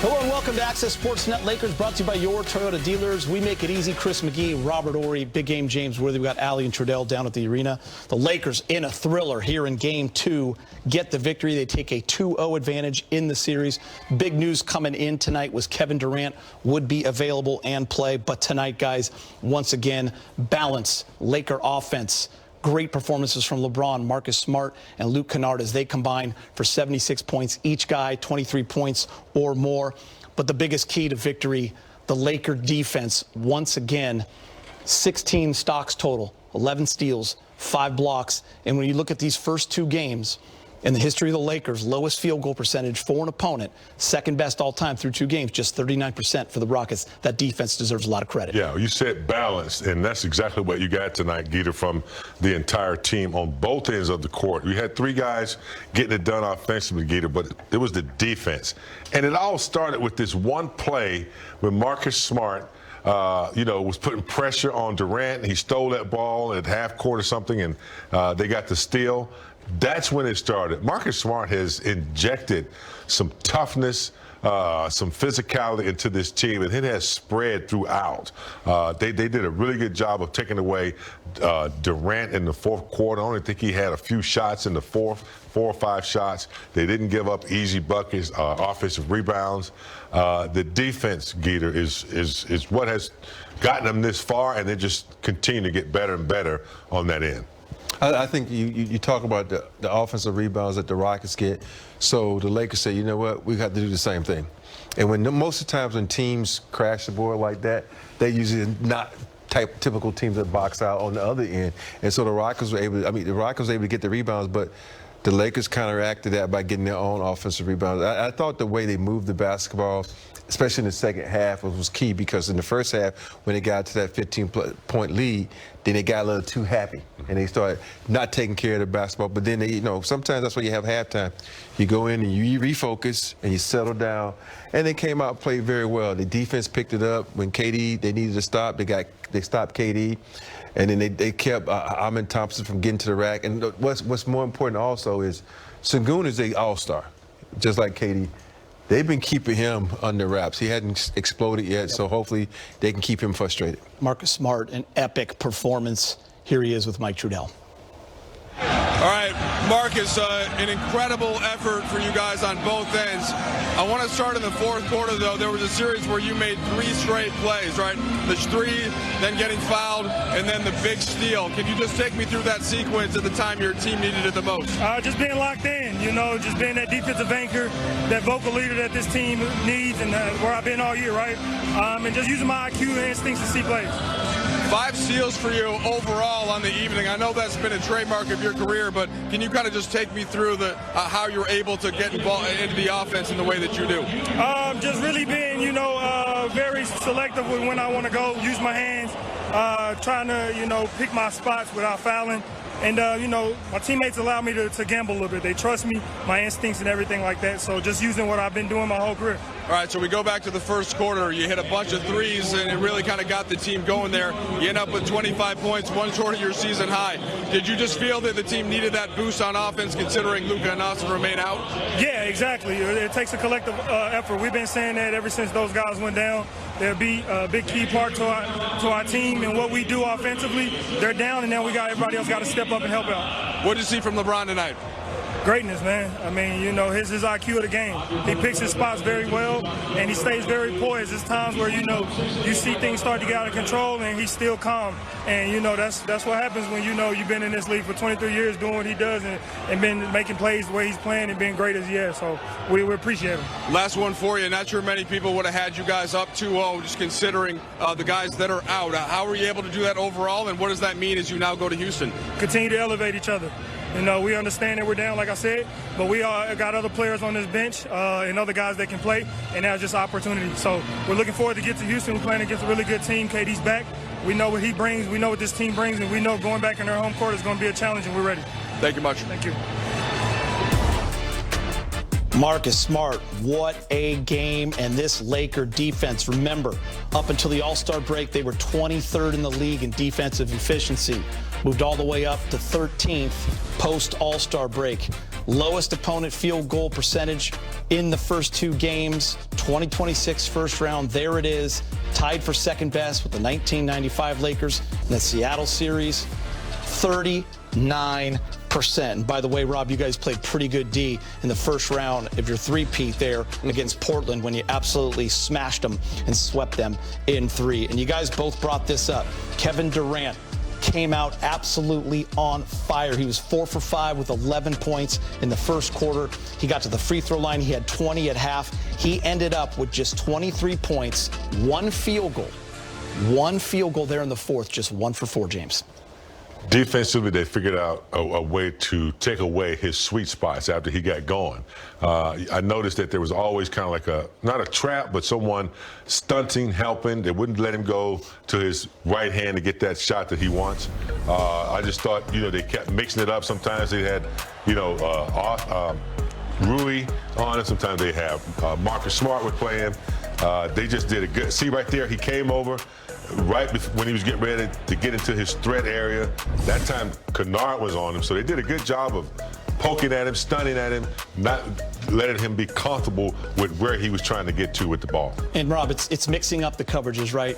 Hello and welcome to Access Sportsnet Lakers, brought to you by your Toyota dealers. We make it easy. Chris McGee, Robert Horry, Big Game James Worthy. We got Allie and Trudell down at the arena. The Lakers in a thriller here in Game 2. Get the victory. They take a 2-0 advantage in the series. Big news coming in tonight was Kevin Durant would be available and play. But tonight, guys, once again, balance, Laker offense. Great performances from LeBron, Marcus Smart, and Luke Kennard as they combine for 76 points each guy, 23 points or more. But the biggest key to victory, the Laker defense, once again, 16 stocks total, 11 steals, 5 blocks. And when you look at these first 2 games, in the history of the Lakers, lowest field goal percentage for an opponent, second best all time through 2 games, just 39% for the Rockets. That defense deserves a lot of credit. Yeah, you said balance, and that's exactly what you got tonight, Geeter, from the entire team on both ends of the court. We had 3 guys getting it done offensively, Geeter, but it was the defense. And it all started with this one play when Marcus Smart was putting pressure on Durant, and he stole that ball at half court or something, and they got the steal. That's when it started. Marcus Smart has injected some toughness, some physicality into this team, and it has spread throughout. They did a really good job of taking away Durant in the fourth quarter. I only think he had a few shots in the fourth, 4 or 5 shots. They didn't give up easy buckets, offensive rebounds. The defense, Geeter, is what has gotten them this far, and they just continue to get better and better on that end. I think you talk about the offensive rebounds that the Rockets get. So the Lakers say, you know what, we got to do the same thing. And most of the times when teams crash the board like that, they usually not typical teams that box out on the other end. And so the Rockets were able to get the rebounds, but the Lakers counteracted that by getting their own offensive rebounds. I thought the way they moved the basketball, especially in the second half, was key, because in the first half, when they got to that 15-point lead, then they got a little too happy, and they started not taking care of the basketball. But then, sometimes that's why you have halftime. You go in and you refocus and you settle down, and they came out and played very well. The defense picked it up. When KD, they needed to stop, they stopped KD. And then they kept Amen Thompson from getting to the rack. And what's more important also is Sengun is an all-star, just like KD. They've been keeping him under wraps. He hadn't exploded yet, so hopefully they can keep him frustrated. Marcus Smart, an epic performance. Here he is with Mike Trudell. All right, Marcus, an incredible effort for you guys on both ends. I want to start in the fourth quarter, though. There was a series where you made 3 straight plays, right? The 3, then getting fouled, and then the big steal. Can you just take me through that sequence at the time your team needed it the most? Just being locked in, just being that defensive anchor, that vocal leader that this team needs, and where I've been all year, right? And just using my IQ and instincts to see plays. 5 steals for you overall on the evening. I know that's been a trademark of your career, but can you kind of just take me through how you're able to get involved into the offense in the way that you do? Just really being, very selective with when I want to go, use my hands, trying to, pick my spots without fouling. And, my teammates allow me to gamble a little bit. They trust me, my instincts and everything like that. So just using what I've been doing my whole career. All right, so we go back to the first quarter. You hit a bunch of threes, and it really kind of got the team going there. You end up with 25 points, 1 short of your season high. Did you just feel that the team needed that boost on offense, considering Luka and Austin remain out? Yeah, exactly. It takes a collective effort. We've been saying that ever since those guys went down. They'll be a big key part to our team and what we do offensively. They're down, and now everybody else got to step up and help out. What did you see from LeBron tonight? Greatness, man. I mean, his IQ of the game. He picks his spots very well, and he stays very poised. There's times where, you see things start to get out of control, and he's still calm. And, that's what happens when, you've been in this league for 23 years doing what he does and been making plays the way he's playing and being great as he is. So we appreciate him. Last one for you. Not sure many people would have had you guys up 2-0, just considering the guys that are out. How were you able to do that overall, and what does that mean as you now go to Houston? Continue to elevate each other. We understand that we're down, like I said, but we got other players on this bench and other guys that can play, and now it's just opportunity. So we're looking forward to get to Houston. We're playing against a really good team. KD's back. We know what he brings. We know what this team brings, and we know going back in their home court is going to be a challenge, and we're ready. Thank you much. Thank you. Marcus Smart, what a game. And this Laker defense, remember, up until the All-Star break, they were 23rd in the league in defensive efficiency. Moved all the way up to 13th post-All-Star break. Lowest opponent field goal percentage in the first two games. 2026 first round, there it is. Tied for second best with the 1995 Lakers in the Seattle series. 39%. And by the way, Rob, you guys played pretty good D in the first round of your three-peat there against Portland when you absolutely smashed them and swept them in 3. And you guys both brought this up. Kevin Durant came out absolutely on fire. He was 4 for 5 with 11 points in the first quarter. He got to the free throw line. He had 20 at half. He ended up with just 23 points, one field goal. One field goal there in the fourth, just 1 for 4, James. Defensively, they figured out a way to take away his sweet spots after he got going. I noticed that there was always kind of like not a trap, but someone stunting, helping. They wouldn't let him go to his right hand to get that shot that he wants. I just thought, they kept mixing it up. Sometimes they had, Rui on it. Sometimes they have Marcus Smart was playing. They just did a good. See right there, he came over right when he was getting ready to get into his threat area. That time, Kennard was on him. So they did a good job of poking at him, stunning at him, not letting him be comfortable with where he was trying to get to with the ball. And, Rob, it's mixing up the coverages, right?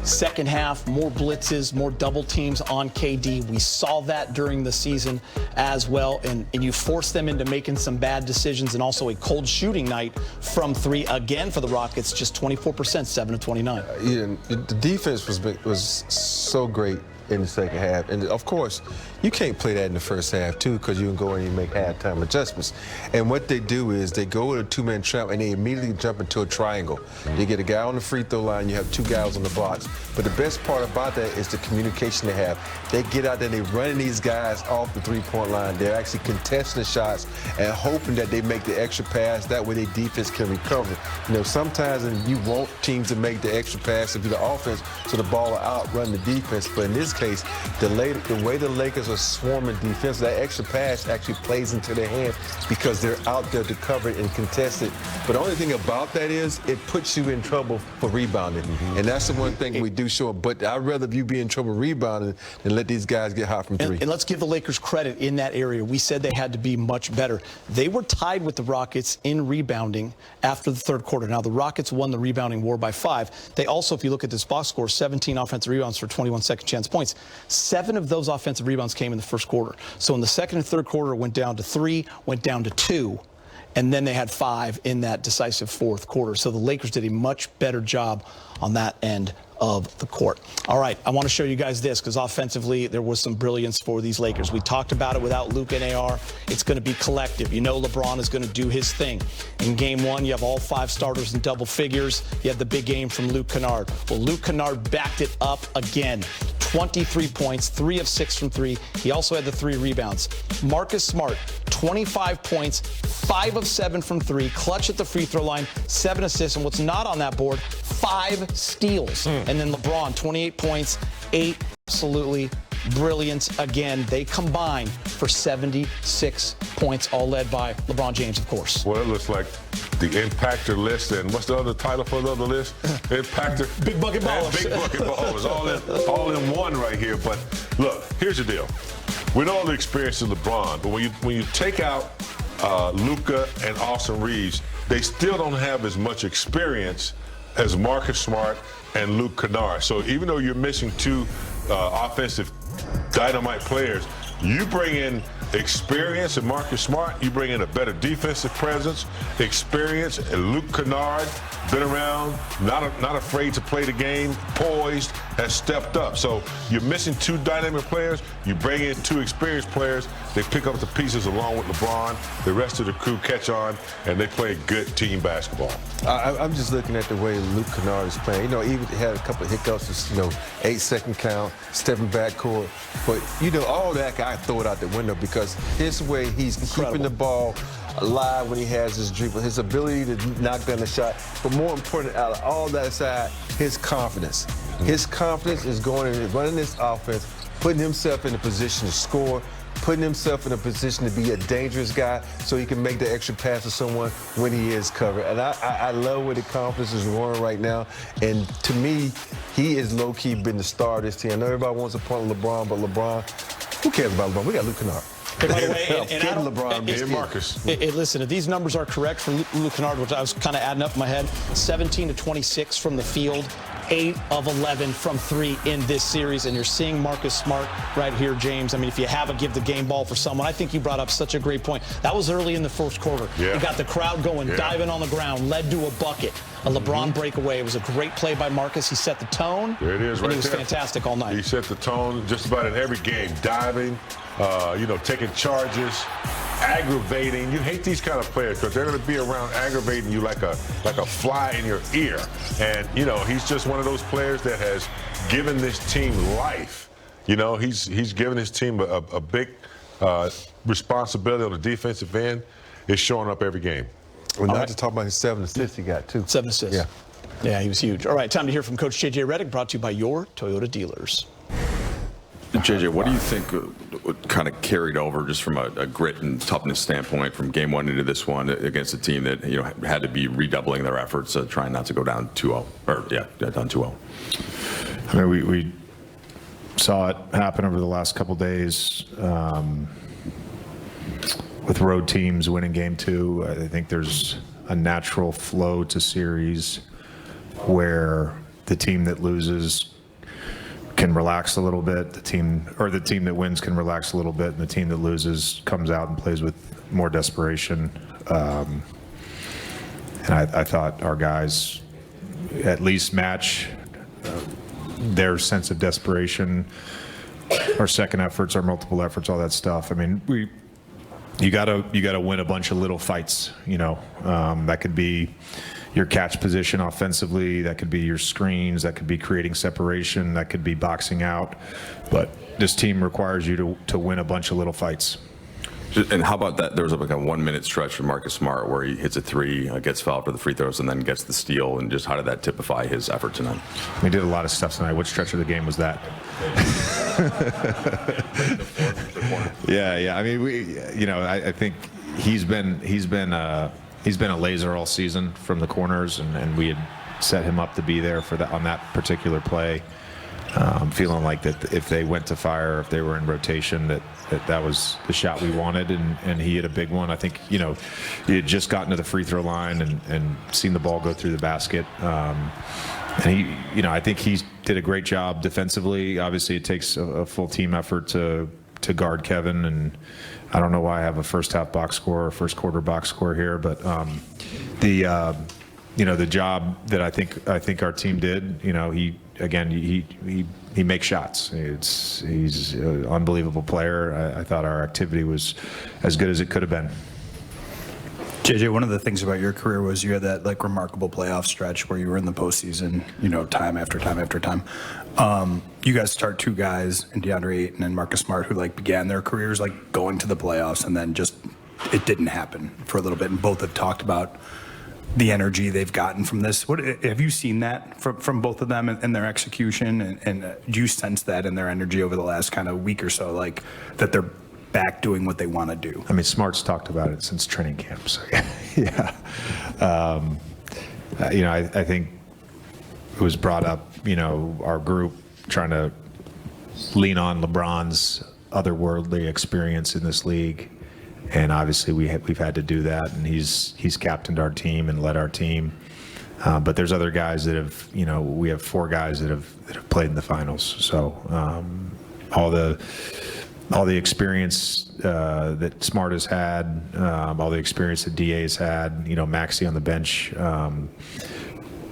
Second half, more blitzes, more double teams on KD. We saw that during the season as well. And you force them into making some bad decisions, and also a cold shooting night from 3 again for the Rockets, just 24%, 7 of 29. The defense was so great in the second half. And, of course, you can't play that in the first half, too, because you can go in and make halftime adjustments. And what they do is they go with a two-man trap, and they immediately jump into a triangle. You get a guy on the free throw line, you have 2 guys on the box. But the best part about that is the communication they have. They get out there, they're running these guys off the three-point line. They're actually contesting the shots and hoping that they make the extra pass. That way their defense can recover. Sometimes you want teams to make the extra pass to be the offense so the ball will outrun the defense. But in this case, the way the Lakers are swarming defense, that extra pass actually plays into their hands because they're out there to cover it and contest it. But the only thing about that is it puts you in trouble for rebounding. And that's the one thing we do show. But I'd rather you be in trouble rebounding than let these guys get hot from 3. And let's give the Lakers credit in that area. We said they had to be much better. They were tied with the Rockets in rebounding after the third quarter. Now, the Rockets won the rebounding war by 5. They also, if you look at this box score, 17 offensive rebounds for 21 second chance points. 7 of those offensive rebounds came in the first quarter. So in the second and third quarter, it went down to 3, went down to 2, and then they had 5 in that decisive fourth quarter. So the Lakers did a much better job on that end of the court. All right, I want to show you guys this because offensively there was some brilliance for these Lakers. We talked about it without Luke and AR. It's going to be collective. LeBron is going to do his thing. In game 1, you have all 5 starters in double figures. You had the big game from Luke Kennard. Well, Luke Kennard backed it up again. 23 points, 3 of 6 from 3. He also had the 3 rebounds. Marcus Smart, 25 points, 5 of 7 from 3. Clutch at the free throw line, 7 assists. And what's not on that board, 5 steals. And then LeBron, 28 points, 8 absolutely brilliant. Again, they combine for 76 points, all led by LeBron James, of course. Well, it looks like the impactor list, and what's the other title for the other list? Impactor. Big bucket ballers. Big bucket ballers, all in one right here. But look, here's the deal. With all the experience of LeBron, but when you take out Luka and Austin Reeves, they still don't have as much experience as Marcus Smart and Luke Kennard. So even though you're missing 2 offensive dynamite players, you bring in experience in Marcus Smart, you bring in a better defensive presence, experience, and Luke Kennard, been around, not afraid to play the game, poised, has stepped up. So you're missing 2 dynamic players, you bring in 2 experienced players, they pick up the pieces along with LeBron, the rest of the crew catch on, and they play good team basketball. I'm just looking at the way Luke Kennard is playing. Even had a couple of hiccups, 8-second count, stepping back court. But, all that, I throw it out the window because his way he's keeping the ball alive when he has his dribble, his ability to knock down the shot. But more important, out of all that aside, his confidence. His confidence is going and running this offense, putting himself in a position to score, putting himself in a position to be a dangerous guy so he can make the extra pass to someone when he is covered. And I love where the confidence is going right now. And to me, he is low-key been the star of this team. I know everybody wants to point at LeBron, but LeBron, who cares about LeBron? We got Luke Kennard. Hey, by the way, and LeBron, Marcus. Listen, if these numbers are correct for Luke Kennard, which I was kind of adding up in my head, 17 to 26 from the field, 8 of 11 from 3 in this series, and you're seeing Marcus Smart right here, James. I mean, if you have a give the game ball for someone, I think you brought up such a great point. That was early in the first quarter. Yeah. You got the crowd going, diving on the ground, led to a bucket, a LeBron breakaway. It was a great play by Marcus. He set the tone. There it is, right there. And he was fantastic all night. He set the tone just about in every game, diving, taking charges, aggravating. You hate these kind of players because they're going to be around aggravating you like a fly in your ear. And, he's just one of those players that has given this team life. He's given his team a big responsibility on the defensive end. It's showing up every game. Well, not to talk about his 7 assists he got, too. 7 assists. Yeah. Yeah, he was huge. All right, time to hear from Coach J.J. Redick, brought to you by your Toyota dealers. JJ, what do you think kind of carried over just from a grit and toughness standpoint from game 1 into this one against a team that had to be redoubling their efforts, trying not to go down 2-0 down 2-0? I mean, we saw it happen over the last couple days with road teams winning game 2. I think there's a natural flow to series where the team that loses can relax a little bit, the team that wins can relax a little bit, and the team that loses comes out and plays with more desperation. And I thought our guys at least match their sense of desperation, our second efforts, our multiple efforts, all that stuff. I mean, you gotta win a bunch of little fights. That could be your catch position offensively, that could be your screens, that could be creating separation, that could be boxing out. But this team requires you to win a bunch of little fights. And how about that? There was like a 1-minute stretch from Marcus Smart where he hits a 3, gets fouled for the free throws, and then gets the steal. And just how did that typify his effort tonight? We did a lot of stuff tonight. Which stretch of the game was that? Yeah. I mean, I think he's been a laser all season from the corners, and we had set him up to be there for on that particular play. Feeling like that if they went to fire, if they were in rotation, that was the shot we wanted, and he hit a big one. I think he had just gotten to the free throw line and seen the ball go through the basket. And I think he did a great job defensively. Obviously, it takes a full team effort to guard Kevin, and I don't know why I have a first half box score or first quarter box score here, but the job that I think our team did, he makes shots. He's an unbelievable player. I thought our activity was as good as it could have been. JJ, one of the things about your career was you had that remarkable playoff stretch where you were in the postseason, time after time after time. You guys start 2 guys in DeAndre Ayton and Marcus Smart who began their careers going to the playoffs, and then just it didn't happen for a little bit. And both have talked about the energy they've gotten from this. What have you seen that from both of them in their execution, and do you sense that in their energy over the last kind of week or so, that they're back doing what they want to do? I mean, Smart's talked about it since training camp. So yeah. I think it was brought up, our group trying to lean on LeBron's otherworldly experience in this league. And obviously we've had to do that, and he's captained our team and led our team. But there's other guys that have, we have 4 guys that have played in the finals. So all the experience that Smart has had, all the experience that DA has had, Maxey on the bench,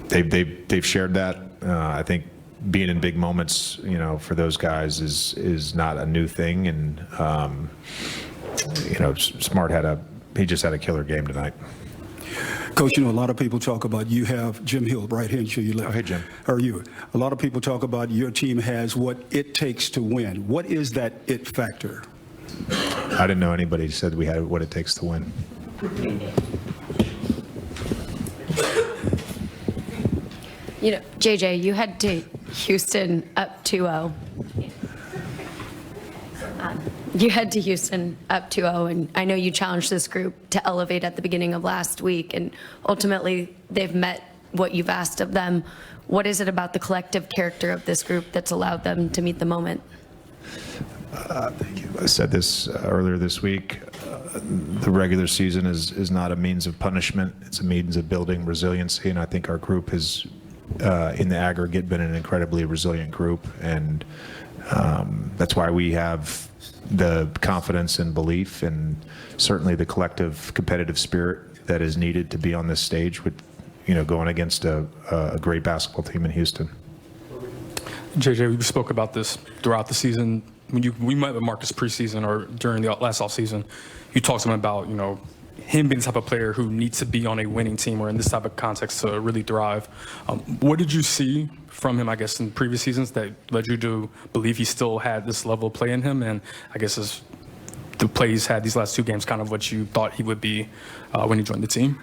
they've shared that. I think being in big moments, for those guys is not a new thing, and Smart he just had a killer game tonight. Coach, a lot of people talk about you have Jim Hill right here to your left. Oh, hey, Jim. How are you? A lot of people talk about your team has what it takes to win. What is that it factor? I didn't know anybody said we had what it takes to win. JJ, you head to Houston up 2-0. You head to Houston up 2-0, and I know you challenged this group to elevate at the beginning of last week, and ultimately they've met what you've asked of them. What is it about the collective character of this group that's allowed them to meet the moment? Thank you. I said this earlier this week. The regular season is not a means of punishment. It's a means of building resiliency, and I think our group has, in the aggregate, been an incredibly resilient group, and that's why we have the confidence and belief and certainly the collective competitive spirit that is needed to be on this stage with, going against a great basketball team in Houston. JJ, we spoke about this throughout the season. When we met with Marcus preseason or during the last offseason, you talked to him about, him being the type of player who needs to be on a winning team or in this type of context to really thrive. What did you see from him, I guess, in previous seasons that led you to believe he still had this level of play in him? And I guess as the play he's had these last 2 games, kind of what you thought he would be when he joined the team?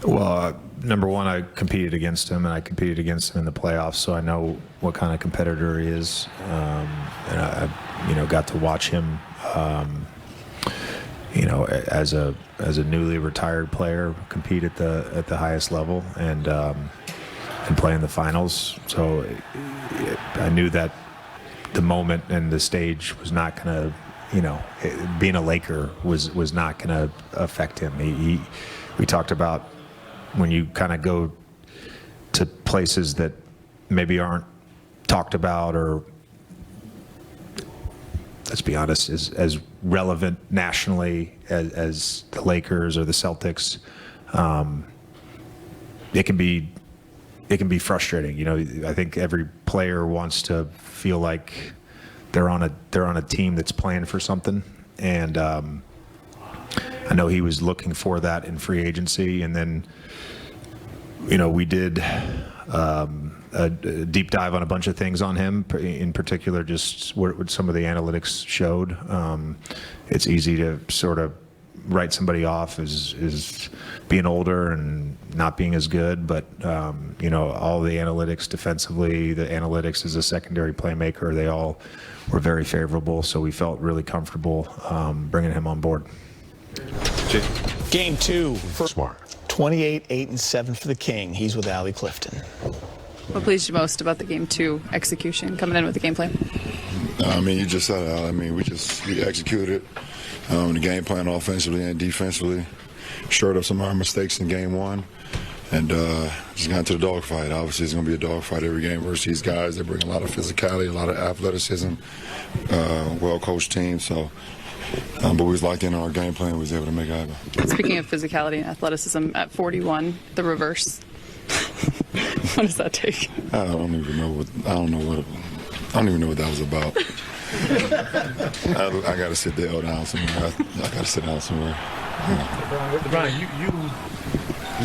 Well, number one, I competed against him, and I competed against him in the playoffs, so I know what kind of competitor he is. And I, got to watch him, as a newly retired player, compete at the highest level and play in the finals. So I knew that the moment and the stage was not going to, being a Laker was not going to affect him. We talked about when you kind of go to places that maybe aren't talked about or, let's be honest, as relevant nationally as the Lakers or the Celtics, it can be frustrating. I think every player wants to feel like they're on a team that's playing for something, and I know he was looking for that in free agency, and then we did a deep dive on a bunch of things on him, in particular just what some of the analytics showed. It's easy to sort of write somebody off as being older and not being as good, but all the analytics defensively, the analytics as a secondary playmaker, they all were very favorable, so we felt really comfortable bringing him on board. Game 2 for Smart. 28, 8, and 7 for the King. He's with Allie Clifton. What pleased you most about the Game 2 execution, coming in with the game plan? You just said it. We executed the game plan offensively and defensively. Shored up some of our mistakes in Game 1. And just got into the dogfight. Obviously, it's going to be a dogfight every game versus these guys. They bring a lot of physicality, a lot of athleticism, well-coached team. So, but we was locked in on our game plan. We was able to make it happen. Speaking of physicality and athleticism, at 41, the reverse. What does that take? I don't even know what that was about. I got to sit there down somewhere. I got to sit down somewhere. LeBron, you,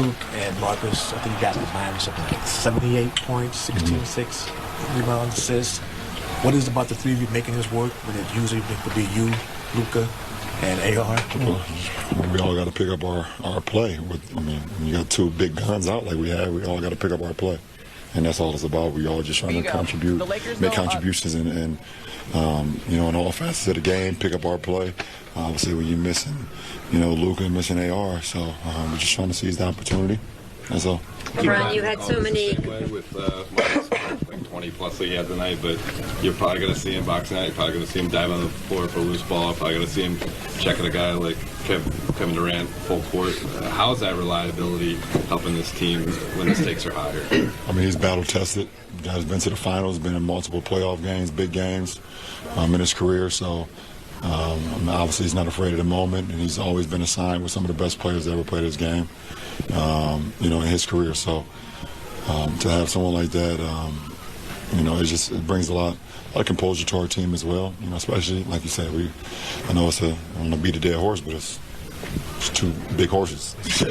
Luke, and Marcus, I think you guys combined something like 78 points, 16-6 rebounds, assists. What is it about the three of you making this work when it usually would be you, Luka, and AR? We all got to pick up our play. When you got 2 big guns out like we have, we all got to pick up our play. And that's all it's about. We all just trying to contribute, make contributions in all facets of the game, pick up our play. Obviously, when you're missing, Luka and missing AR, so we're just trying to seize the opportunity. That's all. LeBron, you had so many. With like 20 plus that he had tonight, but you're probably going to see him boxing out. You're probably going to see him dive on the floor for a loose ball. Probably going to see him checking a guy like Kevin Durant full court. How is that reliability helping this team when the stakes are higher? He's battle tested. The guy's been to the finals, been in multiple playoff games, big games in his career. So obviously he's not afraid of the moment, and he's always been assigned with some of the best players that ever played his game, in his career. So to have someone like that, it brings a lot of composure to our team as well. Especially like you said, I know I don't want to beat a dead horse, but it's 2 big horses, with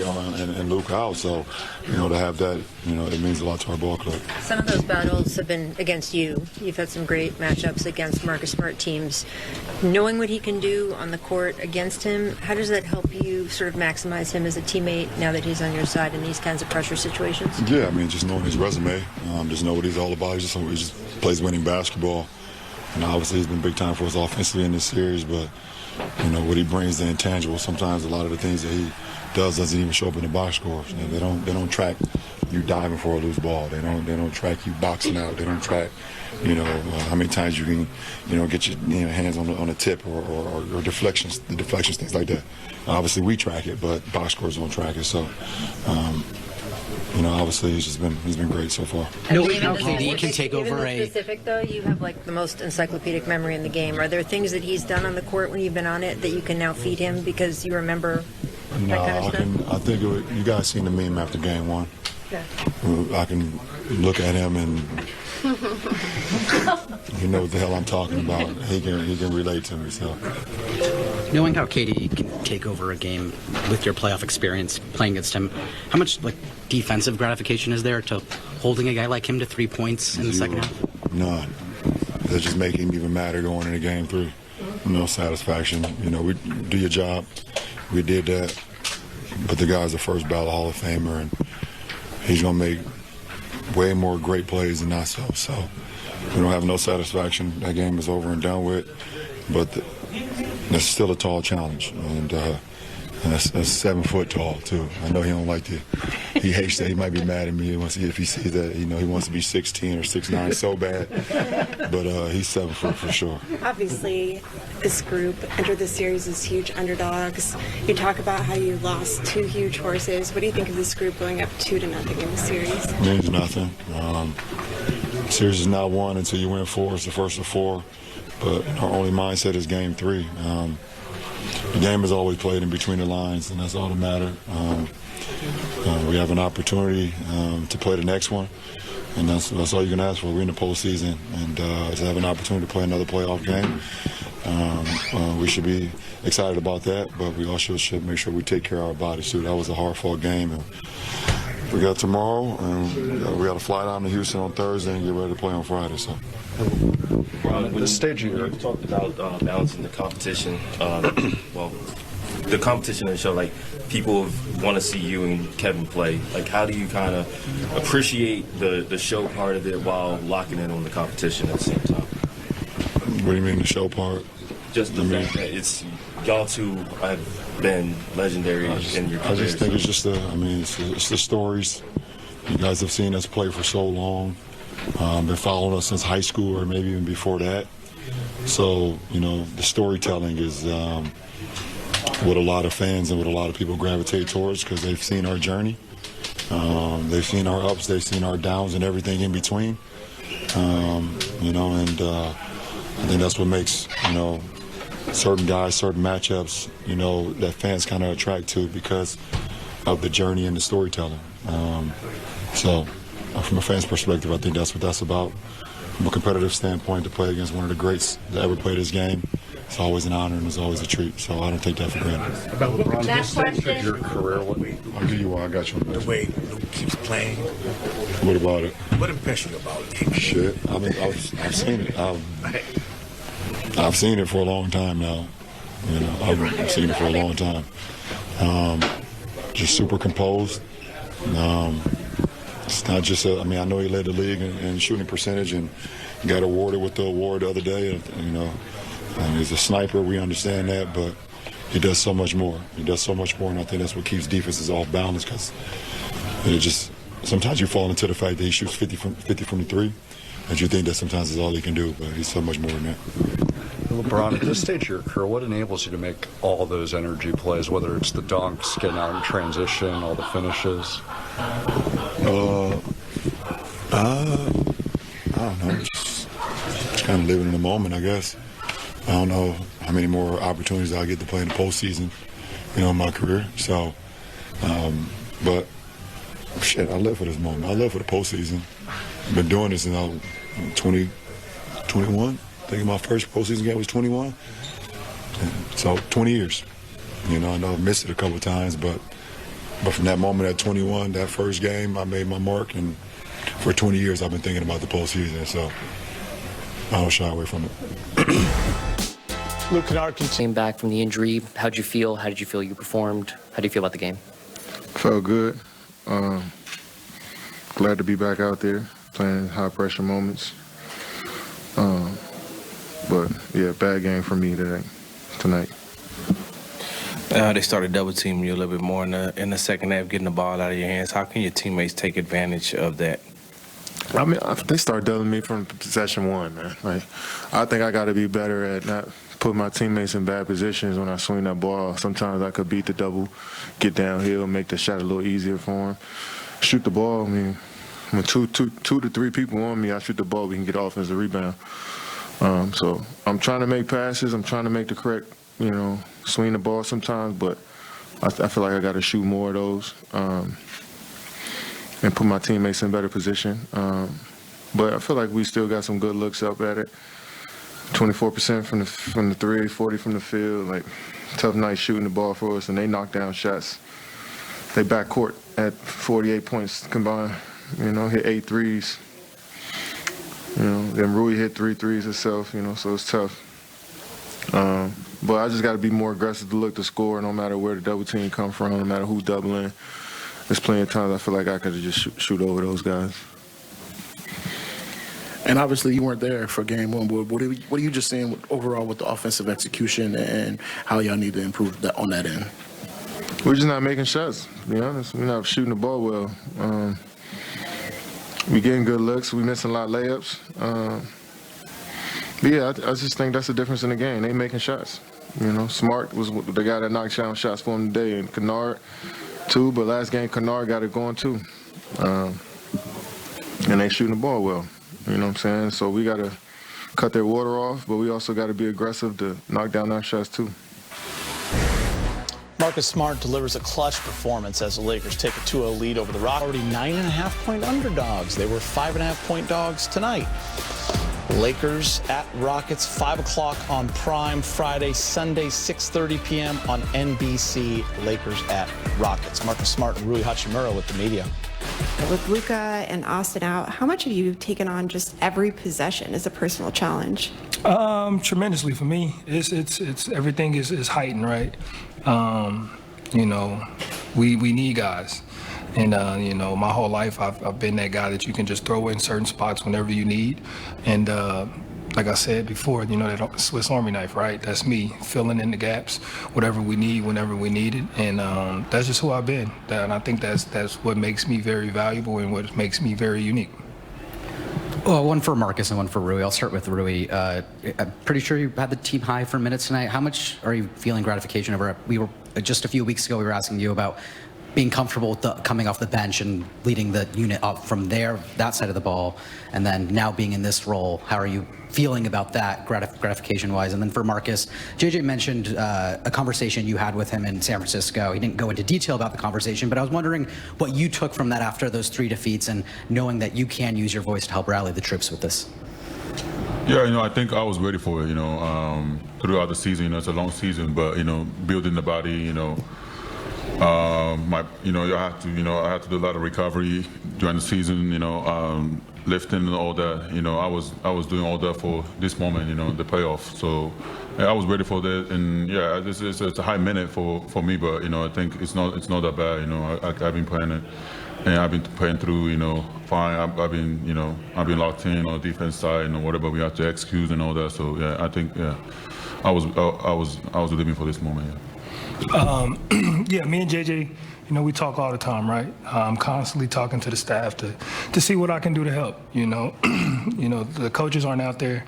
AR and Luke out. So, to have that, it means a lot to our ball club. Some of those battles have been against you. You've had some great matchups against Marcus Smart teams. Knowing what he can do on the court against him, how does that help you sort of maximize him as a teammate now that he's on your side in these kinds of pressure situations? Yeah, just knowing his resume, just know what he's all about. He just plays winning basketball. And obviously he's been big time for us offensively in this series, but you know what he brings, the intangible. Sometimes a lot of the things that he does doesn't even show up in the box scores. You know, they don't track you diving for a loose ball. They don't track you boxing out. They don't track, you know, how many times you can, you know, get your hands on the tip or deflections, things like that. Obviously we track it, but box scores don't track it. So, you know, obviously he's been great so far. No, how KD can take over a. Specific though, you have like the most encyclopedic memory in the game. Are there things that he's done on the court when you've been on it that you can now feed him because you remember that kind of stuff? I think you guys seen the meme after game one. Yeah. I can look at him and he knows what the hell I'm talking about. He can relate to me. So. Knowing how KD can take over a game with your playoff experience playing against him, how much like defensive gratification is there to holding a guy like him to 3 points in the second half? None. That just make him even madder going into game three. No satisfaction. You know, we do your job. We did that. But the guy's a first ballot Hall of Famer, and he's going to make way more great plays than not so. So we don't have no satisfaction. That game is over and done with. But that's still a tall challenge. And that's 7 foot tall, too. I know he don't like to. He hates that. He might be mad at me if he sees that. You know, he wants to be 6'10" or 6'9" so bad. But he's 7 foot for sure. Obviously, this group entered the series as huge underdogs. You talk about how you lost 2 huge horses. What do you think of this group going up 2-0 in the series? It means nothing. The series is not won until you win 4. It's the first of 4. But our only mindset is game 3. The game is always played in between the lines, and that's all that matters. We have an opportunity to play the next one, and that's all you can ask for. We're in the postseason, and to have an opportunity to play another playoff game. We should be excited about that, but we also should make sure we take care of our bodies too. That was a hard-fought game. And we got tomorrow, and we got to fly down to Houston on Thursday and get ready to play on Friday. So. With the stage you talked about balancing the competition. Well, the competition and show, like, people want to see you and Kevin play. Like, how do you kind of appreciate the show part of it while locking in on the competition at the same time? What do you mean the show part? Just the fact that it's y'all two have been legendary in your careers. I just think it's just it's the stories. You guys have seen us play for so long. Been following us since high school or maybe even before that. So, you know, the storytelling is what a lot of fans and what a lot of people gravitate towards because they've seen our journey. They've seen our ups, they've seen our downs and everything in between. You know, and I think that's what makes, you know, certain guys, certain matchups, you know, that fans kind of attract to because of the journey and the storytelling. So from a fan's perspective, I think that's what that's about. From a competitive standpoint, to play against one of the greats that ever played this game, it's always an honor and it's always a treat. So I don't take that for granted. About LeBron, Last question. your career, I'll give you one. I got you. The way Luke keeps playing. What about it? What impressed you about it? Shit. I mean, I've seen it. I've seen it for a long time now. You know, I've seen it for a long time. Just super composed. It's not just I know he led the league in shooting percentage and got awarded with the award the other day. You know, he's a sniper. We understand that, but he does so much more. He does so much more, and I think that's what keeps defenses off balance because it just sometimes you fall into the fact that he shoots 50 from the 3, and you think that sometimes is all he can do, but he's so much more than that. LeBron, at this stage of your career, what enables you to make all those energy plays, whether it's the dunks, getting out in transition, all the finishes? I don't know. Just kind of living in the moment, I guess. I don't know how many more opportunities I'll get to play in the postseason, you know, in my career. So, but shit, I live for this moment. I live for the postseason. I've been doing this since I was 21. I think my first postseason game was 21. So 20 years. You know, I know I've missed it a couple of times, but from that moment at 21, that first game, I made my mark, and for 20 years I've been thinking about the postseason, so I don't shy away from it. Kennard came back from the injury. How'd you feel? How did you feel you performed? How do you feel about the game? Felt good. Glad to be back out there, playing high-pressure moments. But, yeah, bad game for me tonight. They started double teaming you a little bit more in the second half, getting the ball out of your hands. How can your teammates take advantage of that? I mean, they started doubling me from possession one, man. Like, I think I got to be better at not putting my teammates in bad positions when I swing that ball. Sometimes I could beat the double, get downhill, make the shot a little easier for them. Shoot the ball. I mean, when two to three people on me, I shoot the ball, we can get offensive rebound. So I'm trying to make passes. I'm trying to make the correct, swing the ball sometimes, but I feel like I got to shoot more of those and put my teammates in better position. But I feel like we still got some good looks up at it. 24% from the three, 40 from the field. Like, tough night shooting the ball for us, and they knock down shots. They backcourt at 48 points combined. Hit 8 threes. Then Rui hit 3 threes herself. So it's tough. But I just got to be more aggressive to look to score, no matter where the double team come from, no matter who's doubling. There's plenty of times I feel like I could just shoot over those guys. And obviously you weren't there for game one, but what are you just seeing overall with the offensive execution and how y'all need to improve that on that end? We're just not making shots, to be honest. We're not shooting the ball well. We getting good looks. We missing a lot of layups. But yeah, I just think that's the difference in the game. They making shots. Smart was the guy that knocked down shots for him today, and Kennard too. But last game, Kennard got it going too. And they shooting the ball well. You know what I'm saying? So we got to cut their water off, but we also got to be aggressive to knock down our shots too. Marcus Smart delivers a clutch performance as the Lakers take a 2-0 lead over the Rockets. Already 9.5-point underdogs. They were 5.5-point dogs tonight. Lakers at Rockets, 5 o'clock on Prime, Friday, Sunday, 6:30 p.m. on NBC. Lakers at Rockets. Marcus Smart and Rui Hachimura with the media. With Luka and Austin out, how much have you taken on just every possession as a personal challenge? Tremendously for me. It's everything is heightened, right? We need guys. And, my whole life I've been that guy that you can just throw in certain spots whenever you need. And like I said before, that Swiss Army knife, right? That's me filling in the gaps, whatever we need, whenever we need it. And that's just who I've been. And I think that's what makes me very valuable and what makes me very unique. Well, one for Marcus and one for Rui. I'll start with Rui. I'm pretty sure you had the team high for minutes tonight. How much are you feeling gratification over? We were just a few weeks ago, we were asking you about being comfortable with coming off the bench and leading the unit up from that side of the ball, and then now being in this role, how are you feeling about that gratification-wise? And then for Marcus, JJ mentioned a conversation you had with him in San Francisco. He didn't go into detail about the conversation, but I was wondering what you took from that after those 3 defeats and knowing that you can use your voice to help rally the troops with this. Yeah, I think I was ready for it, throughout the season. It's a long season, but, building the body, I had to do a lot of recovery during the season, lifting and all that. I was doing all that for this moment, the playoff. So I was ready for that, and yeah, it's a high minute for me, but I think it's not that bad. I've been playing it, and I've been playing through, fine. I've been locked in on the defense side and whatever we have to execute and all that. So yeah, I think I was living for this moment. Yeah. Yeah, me and JJ, we talk all the time, right? I'm constantly talking to the staff to see what I can do to help. The coaches aren't out there,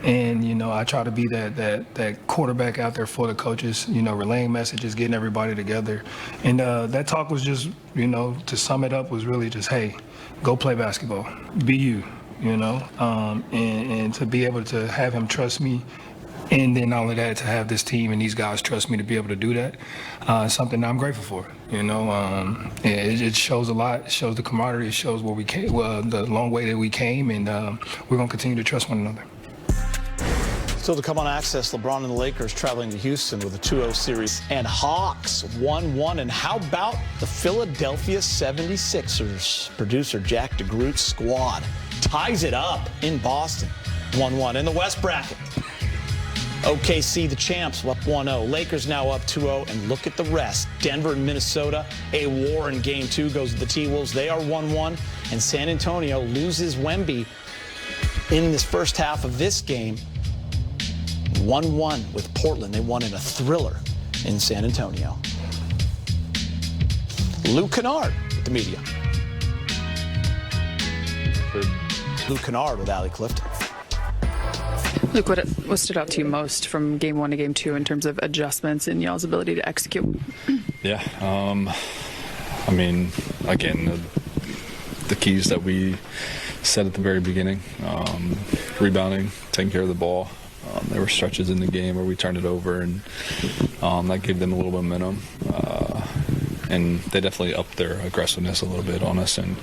and I try to be that quarterback out there for the coaches. Relaying messages, getting everybody together, and that talk was just, to sum it up, was really just, hey, go play basketball, be you, and to be able to have him trust me. And then not only that, to have this team and these guys trust me to be able to do that, something I'm grateful for. It shows a lot. It shows the camaraderie. It shows where we came, the long way that we came, and we're going to continue to trust one another. Still to come on Access, LeBron and the Lakers traveling to Houston with a 2-0 series, and Hawks 1-1. And how about the Philadelphia 76ers? Producer Jack DeGroot's squad ties it up in Boston, 1-1. In the West bracket, OKC, the champs, up 1-0. Lakers now up 2-0, and look at the rest. Denver and Minnesota, a war in Game 2 goes to the T-Wolves. They are 1-1, and San Antonio loses Wemby in this first half of this game 1-1 with Portland. They won in a thriller in San Antonio. Luke Kennard with the media. Luke Kennard with Allie Clifton. Luke, what stood out to you most from game 1 to game 2 in terms of adjustments and y'all's ability to execute? Yeah, I mean, again, the keys that we said at the very beginning, rebounding, taking care of the ball. There were stretches in the game where we turned it over, and that gave them a little bit of momentum. And they definitely upped their aggressiveness a little bit on us, and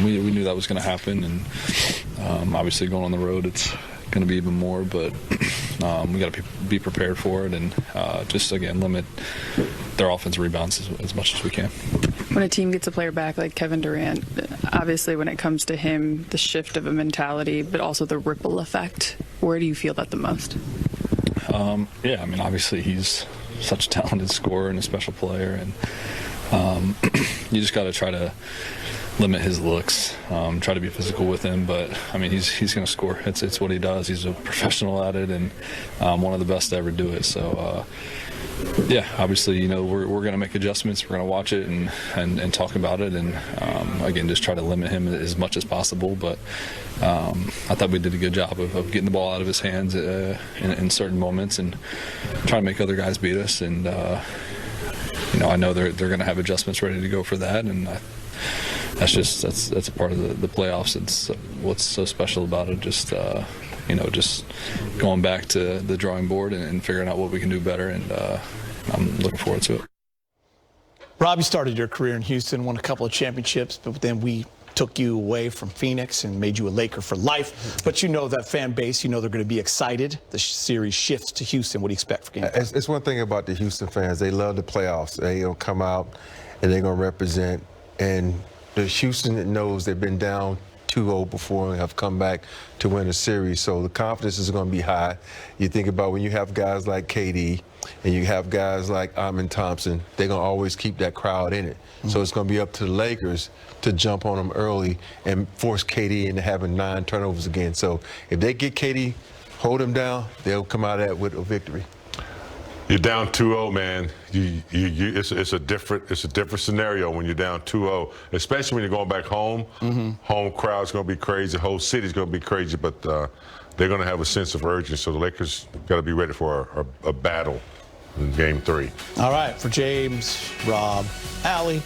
we knew that was going to happen. And obviously, going on the road, it's going to be even more. But we got to be prepared for it, and just again limit their offensive rebounds as much as we can. When a team gets a player back like Kevin Durant, obviously when it comes to him, the shift of a mentality, but also the ripple effect, where do you feel that the most? Yeah, I mean, obviously he's such a talented scorer and a special player, and you just got to try to limit his looks, try to be physical with him. But I mean, he's going to score. It's what he does. He's a professional at it, and one of the best to ever do it. So yeah, obviously, we're going to make adjustments. We're going to watch it and talk about it, and again, just try to limit him as much as possible. But I thought we did a good job of getting the ball out of his hands in certain moments and trying to make other guys beat us. And I know they're going to have adjustments ready to go for that, and that's a part of the playoffs. It's what's so special about it. Just going back to the drawing board and figuring out what we can do better, and I'm looking forward to it. Rob, you started your career in Houston, won a couple of championships, but then we took you away from Phoenix and made you a Laker for life. But that fan base, they're going to be excited. The series shifts to Houston. What do you expect for game 5? It's one thing about the Houston fans. They love the playoffs. They'll come out and they're going to represent. And the Houston knows they've been down 2-0 before and have come back to win a series. So the confidence is going to be high. You think about when you have guys like KD and you have guys like Amin Thompson, they're going to always keep that crowd in it. So it's going to be up to the Lakers to jump on them early and force KD into having 9 turnovers again. So if they get KD, hold him down, they'll come out of that with a victory. You're down 2-0, man. It's a different scenario when you're down 2-0, especially when you're going back home. Home crowd's going to be crazy. The whole city's going to be crazy, but they're going to have a sense of urgency. So the Lakers got to be ready for a battle in Game 3. All right, for James, Rob, Allie.